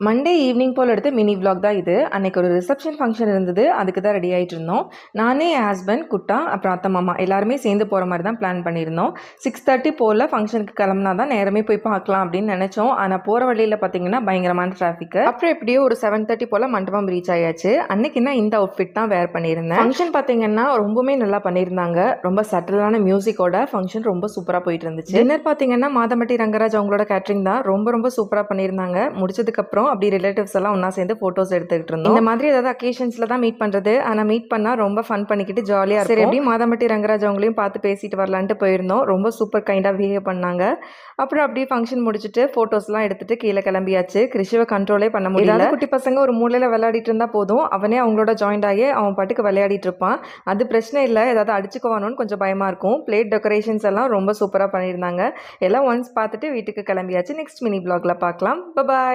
Monday evening போல் எடுத்த mini vlog தான் இது. அன்றைக்கி ஒரு ரிசப்ஷன் ஃபங்க்ஷன் இருந்தது. அதுக்கு தான் ரெடி ஆகிட்டு இருந்தோம். நானே, என் ஹஸ்பண்ட், குட்டா, அப்புறம் அத்தை மாமா எல்லாருமே சேர்ந்து போகிற மாதிரி தான் பிளான் பண்ணியிருந்தோம். 6:30 போல் ஃபங்க்ஷனுக்கு கிளம்புனா தான் நேரமே போய் பார்க்கலாம் அப்படின்னு நினச்சோம். ஆனால் போகிற வழியில் பார்த்தீங்கன்னா பயங்கரமான டிராஃபிக்கு. அப்புறம் எப்படியோ ஒரு 7:30 போல் மண்டபம் ரீச் ஆயாச்சு. அன்னைக்கு நான் இந்த அவுட்ஃபிட் தான் வேர் பண்ணியிருந்தேன். ஃபங்க்ஷன் பார்த்தீங்கன்னா ரொம்பவுமே நல்லா பண்ணியிருந்தாங்க. ரொம்ப சட்டிலான மியூசிக்கோட ஃபங்க்ஷன் ரொம்ப சூப்பராக போயிட்டு இருந்துச்சு. டின்னர் பார்த்தீங்கன்னா மாதம்பட்டி ரங்கராஜ் அவங்களோட கேட்ரிங் தான் ரொம்ப சூப்பராக பண்ணியிருந்தாங்க. முடிச்சதுக்கப்புறம் அப்படி ரிலேட்டிவ்ஸ் எல்லாம் ஒன்றா சேர்ந்து ஃபோட்டோஸ் எடுத்துக்கிட்டு இருந்தோம். இந்த மாதிரி ஏதாவது அக்கேஷன்ஸில் தான் மீட் பண்ணுறது. ஆனால் மீட் பண்ணால் ரொம்ப ஃபன் பண்ணிக்கிட்டு ஜாலியாக இருக்கும். சரி, எப்படி மாதம்பட்டி ரங்கராஜ் அவங்களையும் பார்த்து பேசிட்டு வரலான்ட்டு போயிருந்தோம். ரொம்ப சூப்பர் கைண்டாக பிஹேவ் பண்ணாங்க. அப்புறம் அப்படியே ஃபங்க்ஷன் முடிச்சுட்டு ஃபோட்டோஸ்லாம் எடுத்துகிட்டு கீழே கிளம்பியாச்சு. கிருஷிவை கண்ட்ரோலே பண்ண முடியல. குட்டி பசங்க ஒரு மூலையில் விளையாடிட்டு இருந்தால் போதும், அவனே அவங்களோட ஜாயிண்ட் ஆகி அவன் பாட்டுக்கு விளையாடிட்டு இருப்பான். அது பிரச்சனை இல்லை, ஏதாவது அடிச்சுக்குவானோன்னு கொஞ்சம் பயமாக இருக்கும். பிளேட் டெக்கரேஷன்ஸ் எல்லாம் ரொம்ப சூப்பராக பண்ணியிருந்தாங்க. எல்லாம் ஒன்ஸ் பார்த்துட்டு வீட்டுக்கு கிளம்பியாச்சு. நெக்ஸ்ட் மினி வ்ளாகில் பார்க்கலாம். பாய்.